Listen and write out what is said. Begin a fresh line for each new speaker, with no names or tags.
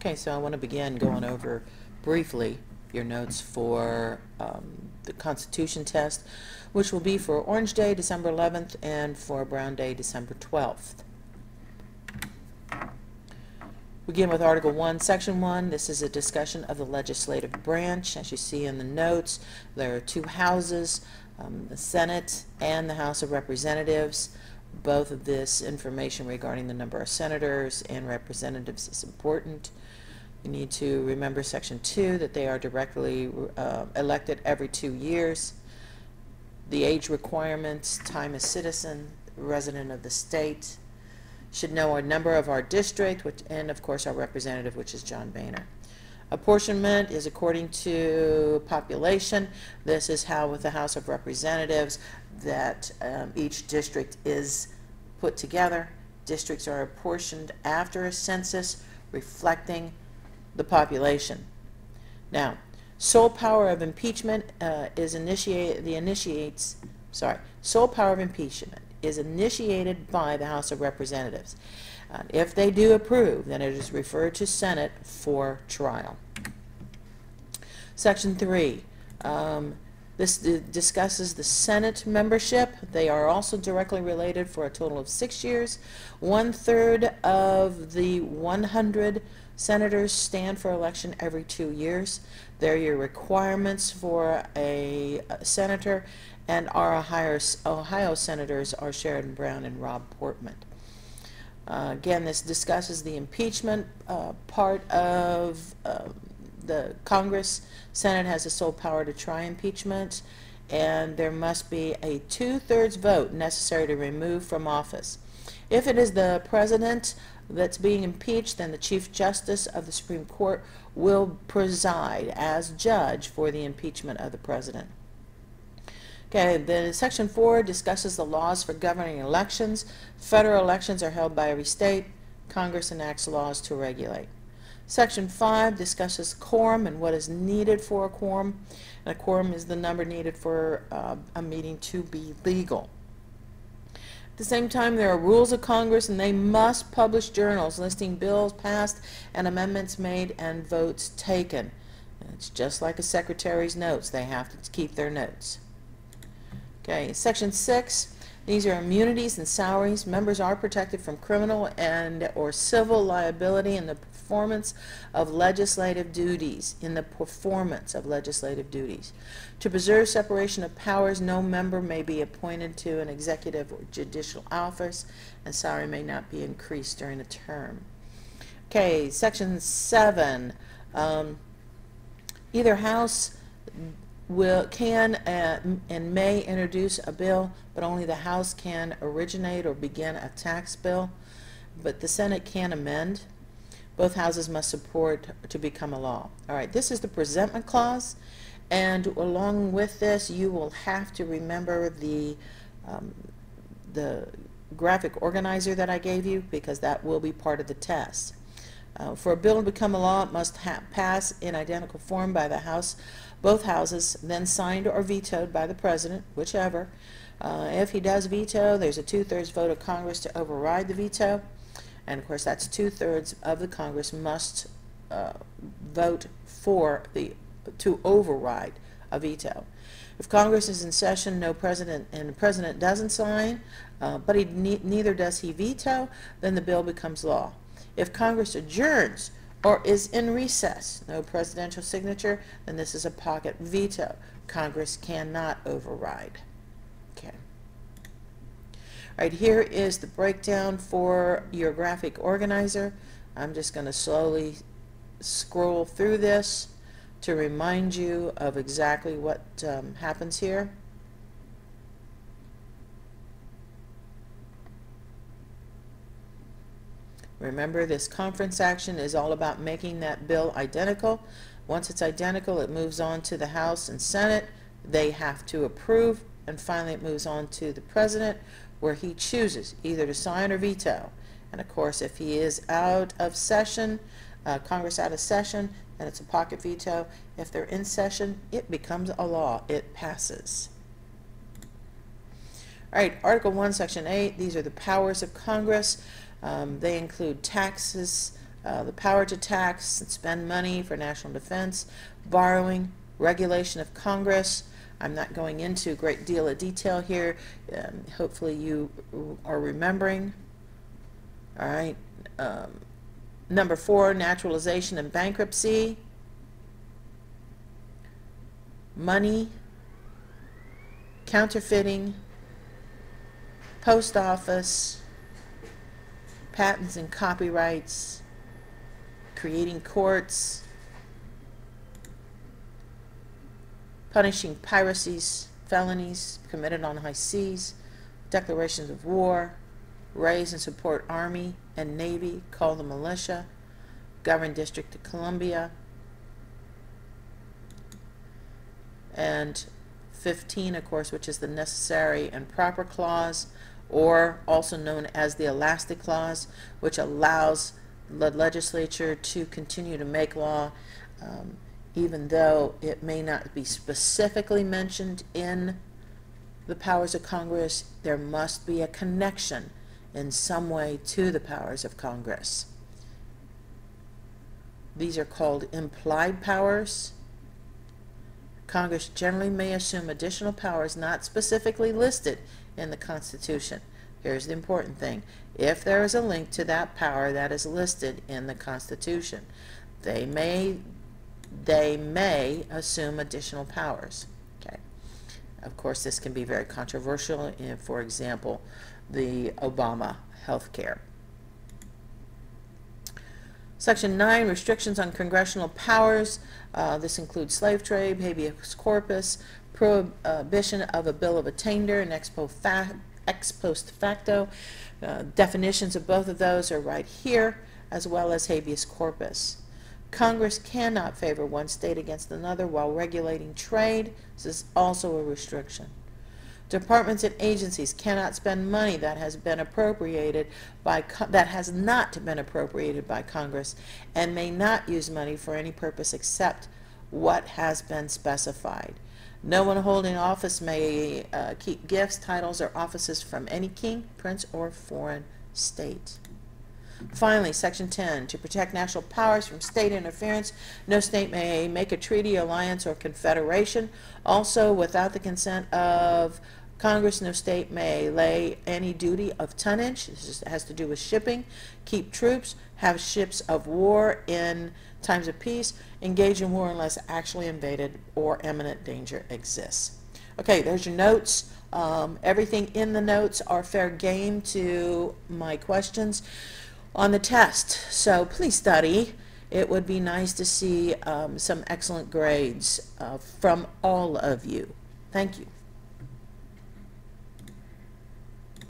Okay, so I want to begin going over briefly your notes for the Constitution test, which will be for Orange Day, December 11th, and for Brown Day, December 12th. We begin with Article 1, Section 1. This is a discussion of the legislative branch. As you see in the notes, there are two houses, the Senate and the House of Representatives. Both of this information regarding the number of senators and representatives is important. You need to remember Section 2, that they are directly elected every 2 years. The age requirements, time as citizen, resident of the state, should know our number of our district, and of course our representative, which is John Boehner. Apportionment is according to population. This is how with the House of Representatives that each district is put together. Districts are apportioned after a census reflecting the population. Now, sole power of impeachment sole power of impeachment is initiated by the House of Representatives. If they do approve, then it is referred to Senate for trial. Section 3. This discusses the Senate membership. They are also directly related for a total of 6 years. 1/3 of the 100 senators stand for election every 2 years. They're your requirements for a senator, and our Ohio senators are Sherrod Brown and Rob Portman. Again, this discusses the impeachment part of the Congress. Senate has the sole power to try impeachment, and there must be a 2/3 vote necessary to remove from office. If it is the president that's being impeached, then the Chief Justice of the Supreme Court will preside as judge for the impeachment of the president. Okay, the Section 4 discusses the laws for governing elections. Federal elections are held by every state. Congress enacts laws to regulate. Section 5 discusses quorum and what is needed for a quorum. And a quorum is the number needed for a meeting to be legal. At the same time, there are rules of Congress, and they must publish journals listing bills passed and amendments made and votes taken. And it's just like a secretary's notes. They have to keep their notes. Okay, Section 6, these are immunities and salaries. Members are protected from criminal and or civil liability in the performance of legislative duties. To preserve separation of powers, no member may be appointed to an executive or judicial office, and salary may not be increased during a term. Okay, Section 7, either House can and may introduce a bill, but only the House can originate or begin a tax bill, but the Senate can amend. Both houses must support to become a law. All right, this is the presentment clause, and along with this you will have to remember the graphic organizer that I gave you, because that will be part of the test. For a bill to become a law, it must pass in identical form by the House, both houses, then signed or vetoed by the President, whichever. If he does veto, there's a 2/3 vote of Congress to override the veto, and of course that's 2/3 of the Congress must vote to override a veto. If Congress is in session, no president, and the President doesn't sign, but neither does he veto, then the bill becomes law. If Congress adjourns or is in recess, no presidential signature, then this is a pocket veto. Congress cannot override. Okay. All right, here is the breakdown for your graphic organizer. I'm just going to slowly scroll through this to remind you of exactly what happens here. Remember, this conference action is all about making that bill identical. Once it's identical, it moves on to the House and Senate. They have to approve, and finally it moves on to the President, where he chooses either to sign or veto. And of course, if he is out of session, Congress out of session, then it's a pocket veto. If they're in session, it becomes a law. It passes. All right, Article 1, Section 8, these are the powers of Congress. They include taxes, the power to tax and spend money for national defense, borrowing, regulation of Congress. I'm not going into a great deal of detail here. Hopefully you are remembering. All right. Number 4, naturalization and bankruptcy. Money, counterfeiting, post office, patents and copyrights, creating courts, punishing piracies, felonies committed on high seas, declarations of war, raise and support Army and Navy, call the militia, govern District of Columbia, and 15, of course, which is the necessary and proper clause, or also known as the elastic clause, which allows the legislature to continue to make law even though it may not be specifically mentioned in the powers of Congress. There must be a connection in some way to the powers of Congress. These are called implied powers. Congress generally may assume additional powers not specifically listed in the Constitution. Here's the important thing. If there is a link to that power that is listed in the Constitution, they may assume additional powers. Okay. Of course, this can be very controversial in, for example, the Obama health care. Section 9, restrictions on congressional powers. This includes slave trade, habeas corpus, prohibition of a bill of attainder, and ex post facto. Definitions of both of those are right here, as well as habeas corpus. Congress cannot favor one state against another while regulating trade. This is also a restriction. Departments and agencies cannot spend money that has been appropriated by that has not been appropriated by Congress, and may not use money for any purpose except what has been specified. No one holding office may keep gifts, titles, or offices from any king, prince, or foreign state. Finally, Section 10, to protect national powers from state interference, no state may make a treaty, alliance, or confederation. Also, without the consent of Congress, no state may lay any duty of tonnage. This has to do with shipping, keep troops, have ships of war in times of peace, engage in war unless actually invaded or imminent danger exists. Okay, there's your notes. Everything in the notes are fair game to my questions on the test, so please study. It would be nice to see some excellent grades from all of you. Thank you.